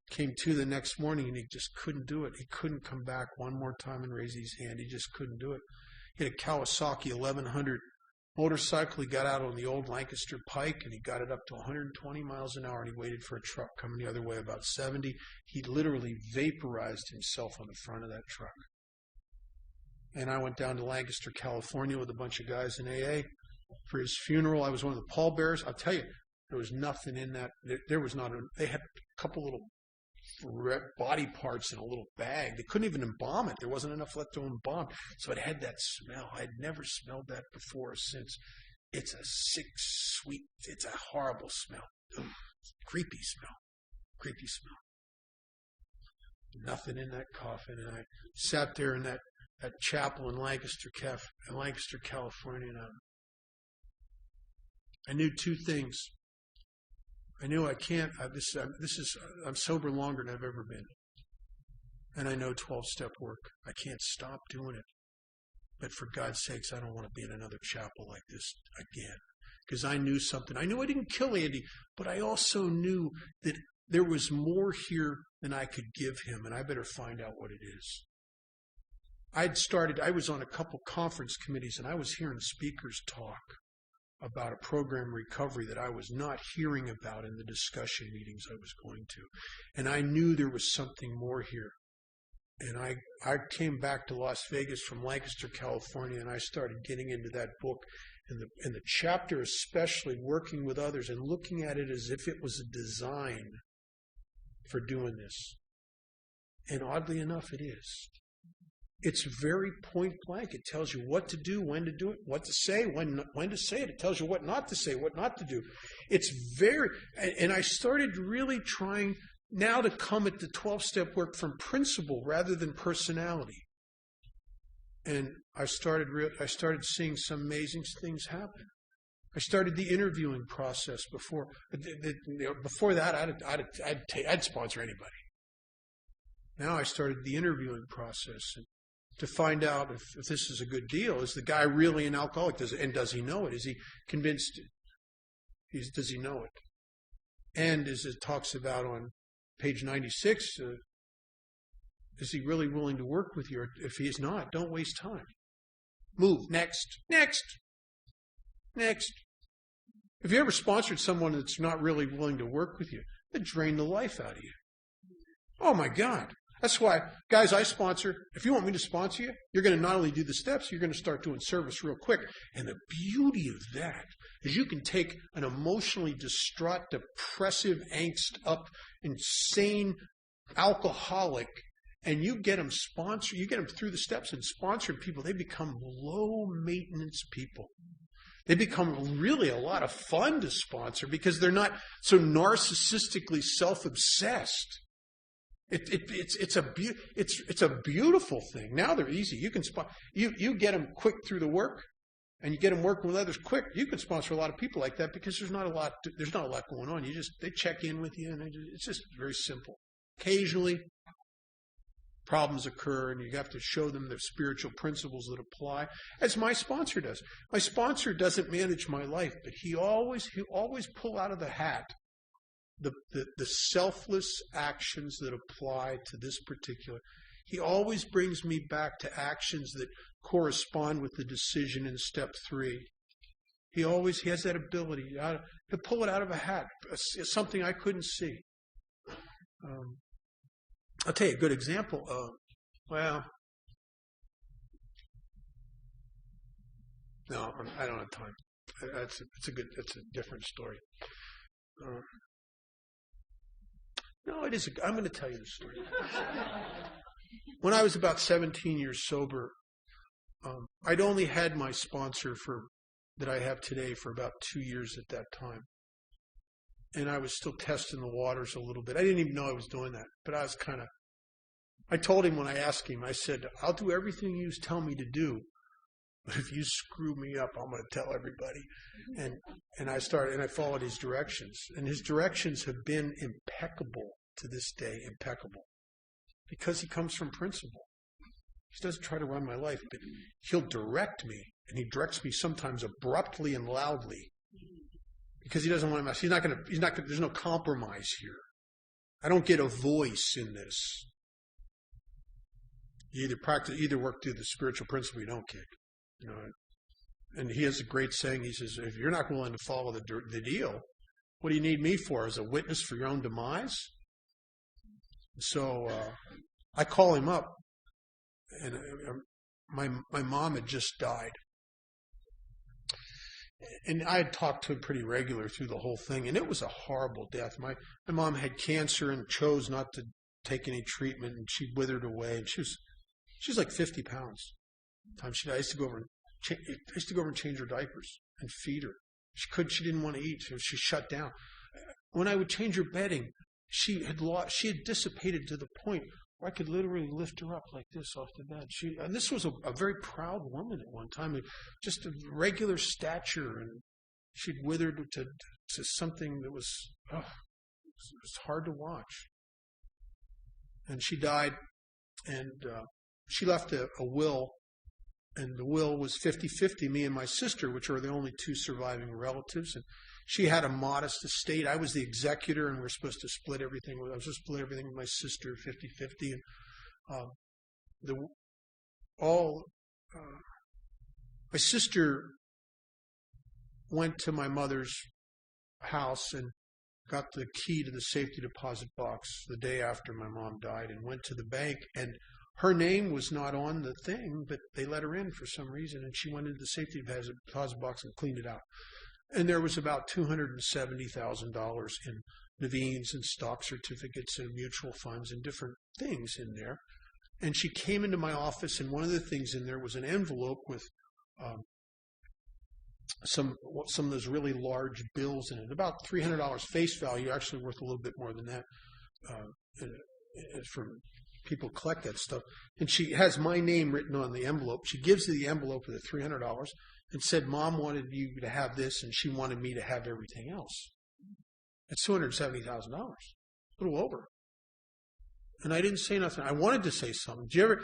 came to the next morning, and he just couldn't do it. He couldn't come back one more time and raise his hand. He just couldn't do it. He had a Kawasaki 1100 motorcycle. He got out on the old Lancaster Pike, and he got it up to 120 miles an hour, and he waited for a truck coming the other way about 70. He literally vaporized himself on the front of that truck. And I went down to Lancaster, California with a bunch of guys in AA for his funeral. I was one of the pallbearers. I'll tell you, there was nothing in that. They had a couple little body parts in a little bag. They couldn't even embalm it. There wasn't enough left to embalm. So it had that smell. I'd never smelled that before or since. It's a sick, sweet, it's a horrible smell. Ugh, creepy smell. Creepy smell. Nothing in that coffin. And I sat there in that chapel in Lancaster, California, and I knew 2 things. I knew I can't, I'm sober longer than I've ever been. And I know 12-step work. I can't stop doing it. But for God's sakes, I don't want to be in another chapel like this again. Because I knew something. I knew I didn't kill Andy, but I also knew that there was more here than I could give him, and I better find out what it is. I was on a couple conference committees, and I was hearing speakers talk about a program recovery that I was not hearing about in the discussion meetings I was going to. And I knew there was something more here. And I came back to Las Vegas from Lancaster, California, and I started getting into that book and the chapter, especially working with others and looking at it as if it was a design for doing this. And oddly enough, it is. It's very point blank. It tells you what to do, when to do it, what to say, when to say it. It tells you what not to say, what not to do. It's and I started really trying now to come at the 12-step work from principle rather than personality. And I started seeing some amazing things happen. I started the interviewing process before. Before that, I'd sponsor anybody. Now I started the interviewing process to find out if this is a good deal. Is the guy really an alcoholic? Does he know it? Is he convinced? Does he know it? And as it talks about on page 96, is he really willing to work with you? Or if he is not, don't waste time. Move. Next. Have you ever sponsored someone that's not really willing to work with you? They drain the life out of you. Oh my God. That's why, guys, I sponsor. If you want me to sponsor you, you're going to not only do the steps, you're going to start doing service real quick. And the beauty of that is you can take an emotionally distraught, depressive, angst up, insane alcoholic, and you get them sponsored. You get them through the steps and sponsored people. They become low maintenance people. They become really a lot of fun to sponsor because they're not so narcissistically self-obsessed. It's a beautiful thing. Now they're easy. You can you get them quick through the work, and you get them working with others quick. You can sponsor a lot of people like that because there's not a lot going on. They check in with you, and it's just very simple. Occasionally, problems occur, and you have to show them the spiritual principles that apply, as my sponsor does. My sponsor doesn't manage my life, but he always pull out of the hat the selfless actions that apply to this particular. He always brings me back to actions that correspond with the decision in step 3. He has that ability to pull it out of a hat, something I couldn't see. I'll tell you a good example. No, I don't have time. That's a different story. No, it is. I'm going to tell you the story. When I was about 17 years sober, I'd only had my sponsor that I have today for about 2 years at that time. And I was still testing the waters a little bit. I didn't even know I was doing that. But I told him when I asked him, I said, I'll do everything you tell me to do. But if you screw me up, I'm going to tell everybody. And I followed his directions. And his directions have been impeccable to this day, impeccable. Because he comes from principle. He doesn't try to run my life, but he'll direct me. And he directs me sometimes abruptly and loudly. Because he doesn't want to mess. There's no compromise here. I don't get a voice in this. You either work through the spiritual principle, you don't kick. And he has a great saying. He says, if you're not willing to follow the deal, what do you need me for? As a witness for your own demise? So I call him up, and my mom had just died. And I had talked to him pretty regular through the whole thing, and it was a horrible death. My mom had cancer and chose not to take any treatment, and she withered away. And she was like 50 pounds. I used to go over and change her diapers and feed her. She didn't want to eat. She shut down. When I would change her bedding, she had dissipated to the point where I could literally lift her up like this off the bed. And this was a very proud woman at one time, just a regular stature, and she'd withered to something that was hard to watch. And she died, and she left a will. And the will was 50-50, me and my sister, which are the only 2 surviving relatives. And she had a modest estate. I was the executor, and we were supposed to split everything. I was supposed to split everything with my sister, 50-50. And my sister went to my mother's house and got the key to the safety deposit box the day after my mom died, and went to the bank, and her name was not on the thing, but they let her in for some reason, and she went into the safety deposit box and cleaned it out. And there was about $270,000 in Naveen's and stock certificates and mutual funds and different things in there. And she came into my office, and one of the things in there was an envelope with some of those really large bills in it, about $300 face value, actually worth a little bit more than that from people collect that stuff. And she has my name written on the envelope. She gives the envelope with the $300 and said, Mom wanted you to have this, and she wanted me to have everything else. That's $270,000, a little over. And I didn't say nothing. I wanted to say something. Did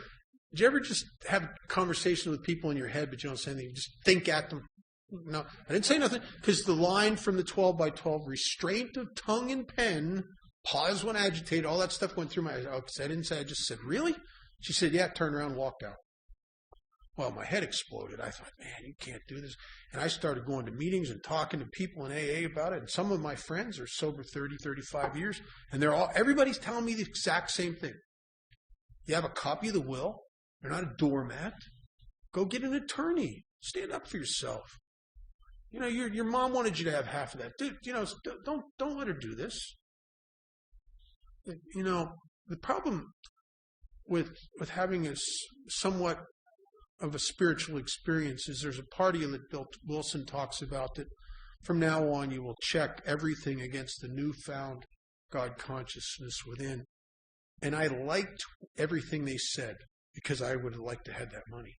you ever just have conversations with people in your head, but you don't say anything? You just think at them? No, I didn't say nothing, because the line from the 12 by 12, restraint of tongue and pen, pause when agitated, all that stuff went through my head. I didn't say, I just said, really? She said, yeah, turned around and walked out. Well, my head exploded. I thought, man, you can't do this. And I started going to meetings and talking to people in AA about it. And some of my friends are sober 30, 35 years. And everybody's telling me the exact same thing. You have a copy of the will. You're not a doormat. Go get an attorney. Stand up for yourself. Your mom wanted you to have half of that. Dude, don't let her do this. The problem with having a somewhat of a spiritual experience is there's a party that Bill Wilson talks about that from now on you will check everything against the newfound God consciousness within. And I liked everything they said because I would have liked to have that money.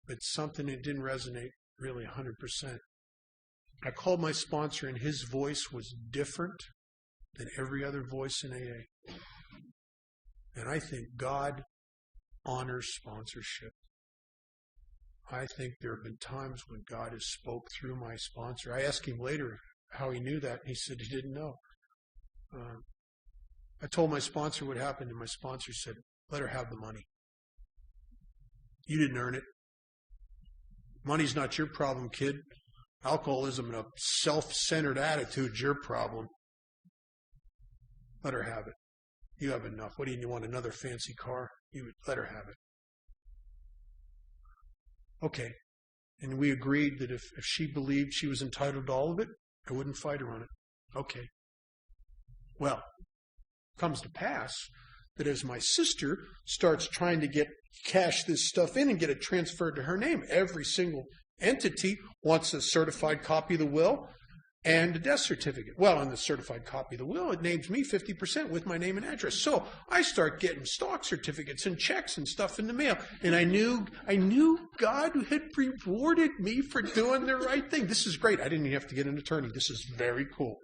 But something that didn't resonate really 100%. I called my sponsor, and his voice was different than every other voice in AA. And I think God honors sponsorship. I think there have been times when God has spoke through my sponsor. I asked him later how he knew that, and he said he didn't know. I told my sponsor what happened, and my sponsor said, Let her have the money. You didn't earn it. Money's not your problem, kid. Alcoholism and a self-centered attitude's your problem. Let her have it. You have enough. What do you want, another fancy car? You would let her have it. Okay. And we agreed that if she believed she was entitled to all of it, I wouldn't fight her on it. Okay. Well, comes to pass that as my sister starts trying to cash this stuff in and get it transferred to her name, every single entity wants a certified copy of the will and a death certificate. Well, on the certified copy of the will, it names me 50% with my name and address. So I start getting stock certificates and checks and stuff in the mail. And I knew God had rewarded me for doing the right thing. This is great. I didn't even have to get an attorney. This is very cool.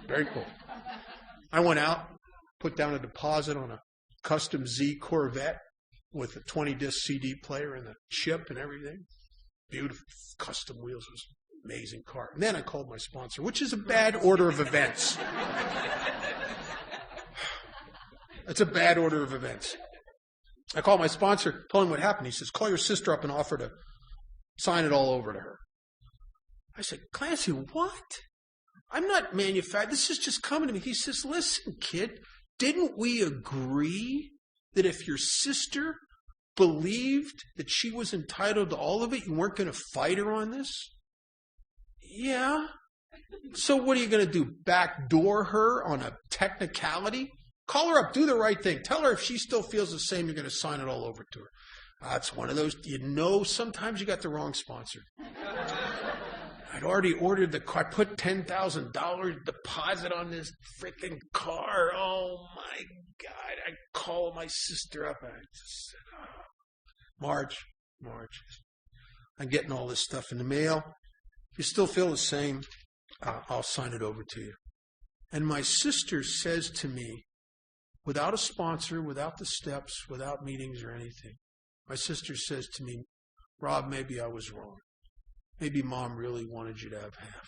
Very cool. I went out, put down a deposit on a custom Z Corvette with a 20-disc CD player and the chip and everything. Beautiful custom wheels. It was an amazing car. And then I called my sponsor, which is a bad order of events. It's a bad order of events. I called my sponsor, told him what happened. He says, call your sister up and offer to sign it all over to her. I said, Clancy, what? I'm not manufacturing. This is just coming to me. He says, listen, kid, didn't we agree that if your sister believed that she was entitled to all of it, you weren't going to fight her on this? Yeah. So what are you going to do? Backdoor her on a technicality? Call her up. Do the right thing. Tell her if she still feels the same, you're going to sign it all over to her. That's one of those, sometimes you got the wrong sponsor. I'd already ordered the car. I put $10,000 deposit on this freaking car. Oh, my God. I call my sister up. And I just said, Marge, I'm getting all this stuff in the mail. If you still feel the same, I'll sign it over to you. And my sister says to me, without a sponsor, without the steps, without meetings or anything, my sister says to me, Rob, maybe I was wrong. Maybe Mom really wanted you to have half.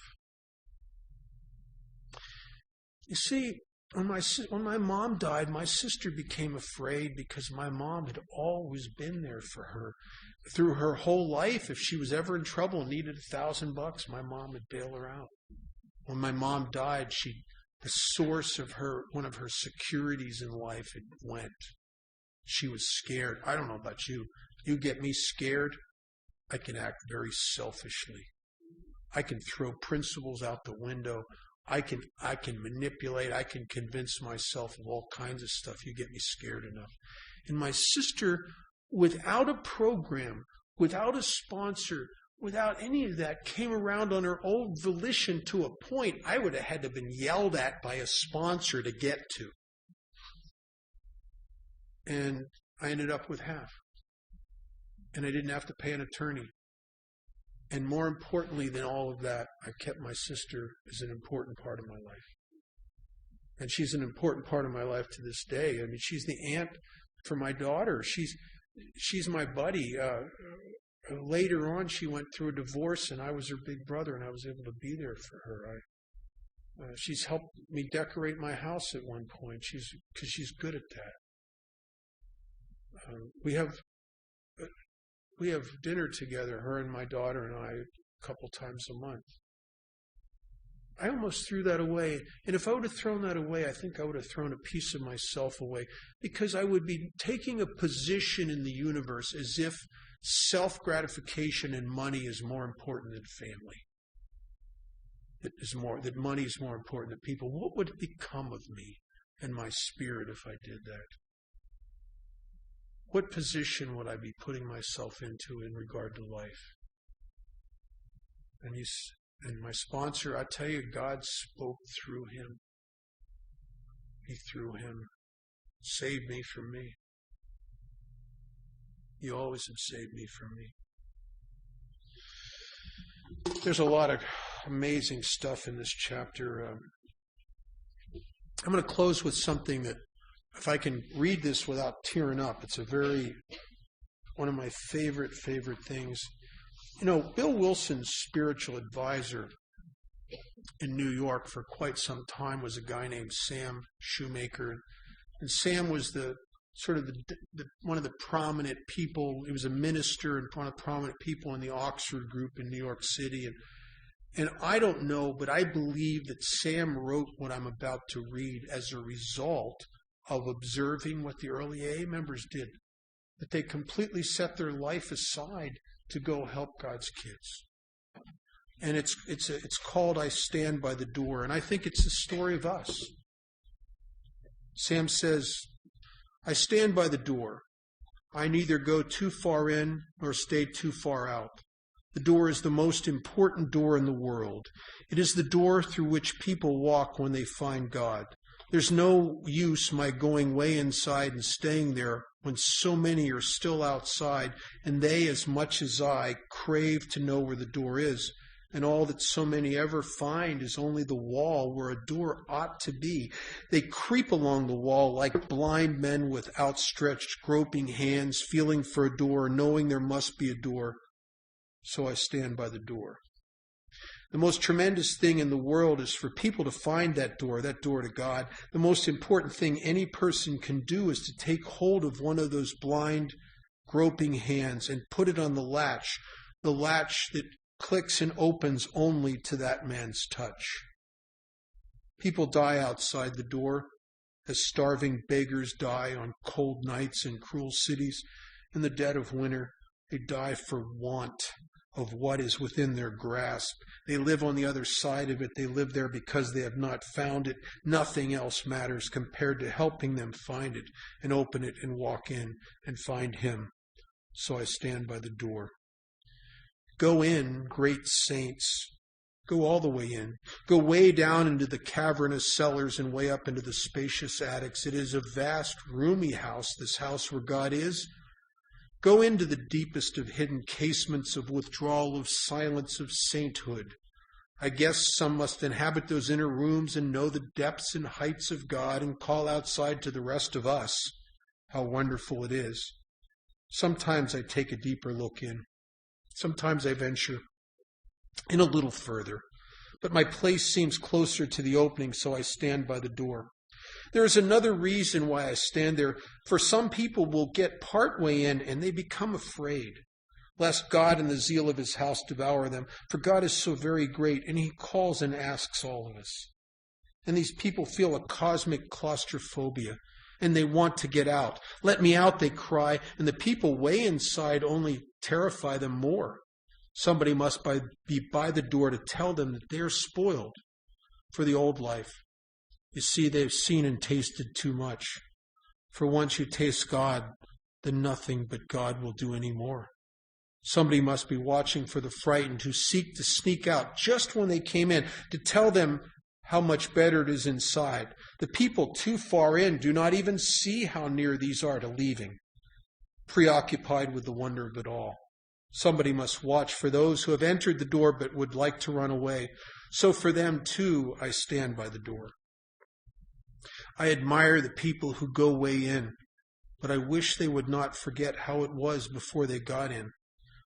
You see, when my mom died, my sister became afraid because my mom had always been there for her. Through her whole life, if she was ever in trouble and needed $1,000, my mom would bail her out. When my mom died, the source of one of her securities in life, it went. She was scared. I don't know about you. You get me scared, I can act very selfishly. I can throw principles out the window. I can manipulate. I can convince myself of all kinds of stuff. You get me scared enough. And my sister, without a program, without a sponsor, without any of that, came around on her own volition to a point I would have had to have been yelled at by a sponsor to get to. And I ended up with half. And I didn't have to pay an attorney. And more importantly than all of that, I kept my sister as an important part of my life. And she's an important part of my life to this day. I mean, she's the aunt for my daughter. She's my buddy. Later on, she went through a divorce, and I was her big brother, and I was able to be there for her. She's helped me decorate my house at one point. Because she's good at that. We have dinner together, her and my daughter and I, a couple times a month. I almost threw that away. And if I would have thrown that away, I think I would have thrown a piece of myself away, because I would be taking a position in the universe as if self-gratification and money is more important than family. That money is more important than people. What would become of me and my spirit if I did that? What position would I be putting myself into in regard to life? And my sponsor, I tell you, God spoke through him. He through him saved me from me. You always have saved me from me. There's a lot of amazing stuff in this chapter. I'm going to close with something that, if I can read this without tearing up, it's one of my favorite things. You know, Bill Wilson's spiritual advisor in New York for quite some time was a guy named Sam Shoemaker. And Sam was the sort of one of the prominent people. He was a minister and one of the prominent people in the Oxford group in New York City. And I don't know, but I believe that Sam wrote what I'm about to read as a result of observing what the early AA members did, that they completely set their life aside to go help God's kids. And it's called I Stand by the Door, and I think it's the story of us. Sam says, I stand by the door. I neither go too far in nor stay too far out. The door is the most important door in the world. It is the door through which people walk when they find God. There's no use my going way inside and staying there when so many are still outside, and they, as much as I, crave to know where the door is. And all that so many ever find is only the wall where a door ought to be. They creep along the wall like blind men with outstretched, groping hands, feeling for a door, knowing there must be a door. So I stand by the door. The most tremendous thing in the world is for people to find that door to God. The most important thing any person can do is to take hold of one of those blind, groping hands and put it on the latch that clicks and opens only to that man's touch. People die outside the door, as starving beggars die on cold nights in cruel cities. In the dead of winter, they die for want of what is within their grasp. They live on the other side of it. They live there because they have not found it. Nothing else matters compared to helping them find it and open it and walk in and find Him. So I stand by the door. Go in, great saints. Go all the way in. Go way down into the cavernous cellars and way up into the spacious attics. It is a vast, roomy house, this house where God is. Go into the deepest of hidden casements of withdrawal, of silence, of sainthood. I guess some must inhabit those inner rooms and know the depths and heights of God and call outside to the rest of us how wonderful it is. Sometimes I take a deeper look in. Sometimes I venture in a little further, but my place seems closer to the opening, so I stand by the door. There is another reason why I stand there. For some people will get part way in and they become afraid, lest God and the zeal of His house devour them. For God is so very great, and He calls and asks all of us. And these people feel a cosmic claustrophobia, and they want to get out. Let me out, they cry, and the people way inside only terrify them more. Somebody must be by the door to tell them that they are spoiled for the old life. You see, they've seen and tasted too much. For once you taste God, then nothing but God will do any more. Somebody must be watching for the frightened who seek to sneak out just when they came in to tell them how much better it is inside. The people too far in do not even see how near these are to leaving, preoccupied with the wonder of it all. Somebody must watch for those who have entered the door but would like to run away. So for them too, I stand by the door. I admire the people who go way in, but I wish they would not forget how it was before they got in.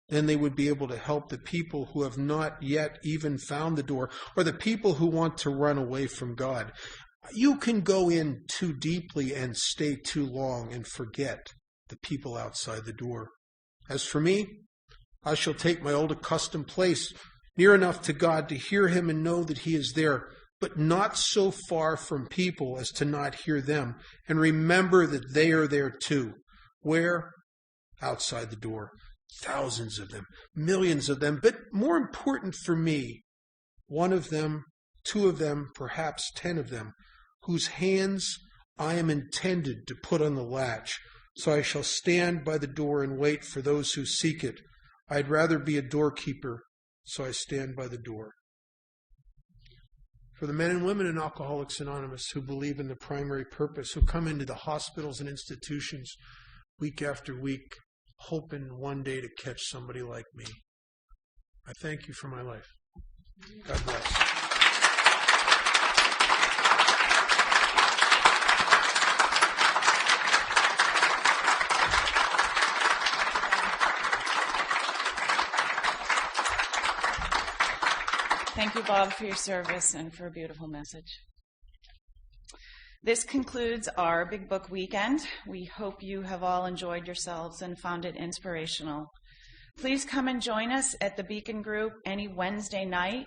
Then they would be able to help the people who have not yet even found the door, or the people who want to run away from God. You can go in too deeply and stay too long and forget the people outside the door. As for me, I shall take my old accustomed place, near enough to God to hear Him and know that He is there, but not so far from people as to not hear them, and remember that they are there too. Where? Outside the door. Thousands of them, millions of them, but more important for me, one of them, two of them, perhaps 10 of them, whose hands I am intended to put on the latch. So I shall stand by the door and wait for those who seek it. I'd rather be a doorkeeper, so I stand by the door. For the men and women in Alcoholics Anonymous who believe in the primary purpose, who come into the hospitals and institutions week after week, hoping one day to catch somebody like me, I thank you for my life. God bless. Thank you, Bob, for your service and for a beautiful message. This concludes our Big Book weekend. We hope you have all enjoyed yourselves and found it inspirational. Please come and join us at the Beacon Group any Wednesday night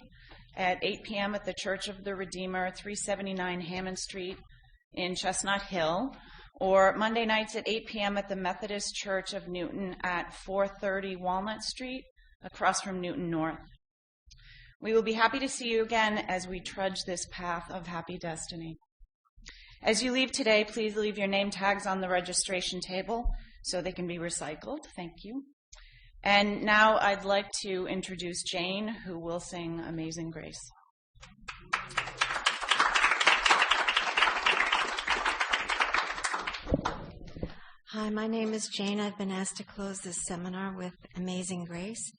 at 8 p.m. at the Church of the Redeemer, 379 Hammond Street in Chestnut Hill, or Monday nights at 8 p.m. at the Methodist Church of Newton at 430 Walnut Street, across from Newton North. We will be happy to see you again as we trudge this path of happy destiny. As you leave today, please leave your name tags on the registration table so they can be recycled. Thank you. And now I'd like to introduce Jane, who will sing Amazing Grace. Hi, my name is Jane. I've been asked to close this seminar with Amazing Grace.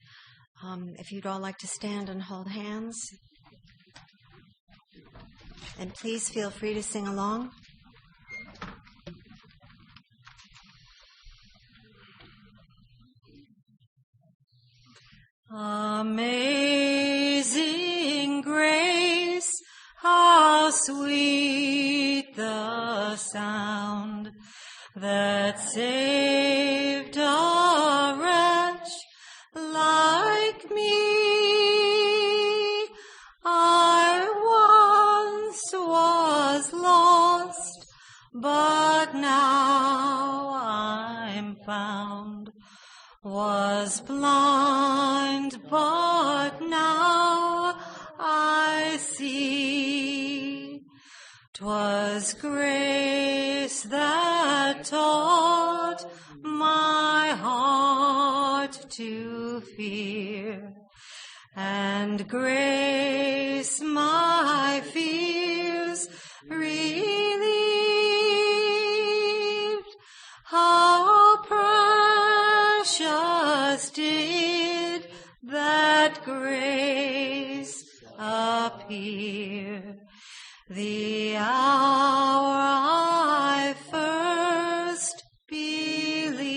If you'd all like to stand and hold hands. And please feel free to sing along. Amazing grace, how sweet the sound that saved a wretch like me. I once was lost, but now I'm found. Was blind, but now I see. 'Twas grace that taught my heart to fear, and grace my fears relieved. How precious did that grace appear, the hour I first believed.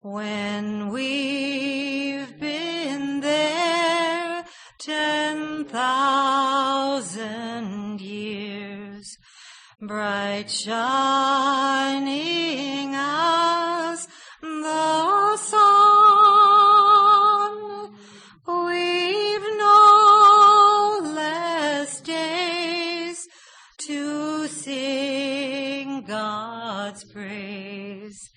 When we've been there 10,000 years, bright shining as the sun, we've no less days to sing God's praise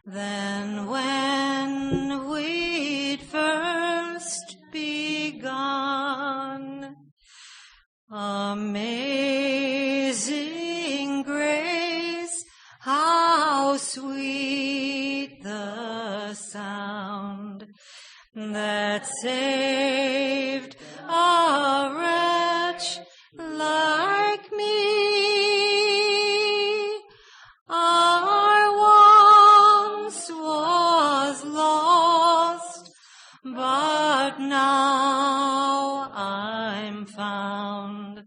than when we'd first begun. Amazing grace, how sweet the sound that saved a wretch like me. I once was lost, but now I'm found.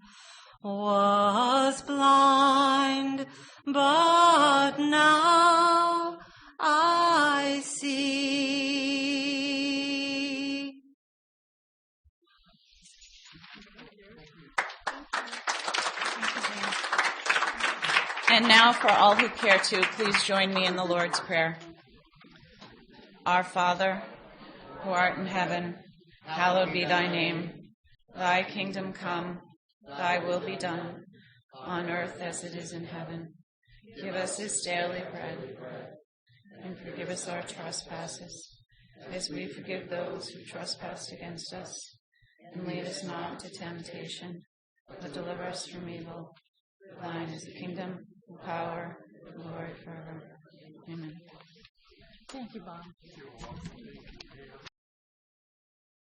Was blind, but now I see. And now, for all who care to, please join me in the Lord's Prayer. Our Father, who art in heaven, hallowed be thy name. Thy kingdom come, thy will be done, on earth as it is in heaven. Give us this daily bread, and forgive us our trespasses, as we forgive those who trespass against us. And lead us not into temptation, but deliver us from evil. Thine is the kingdom, the power, and the glory forever. Amen. Thank you, Bob.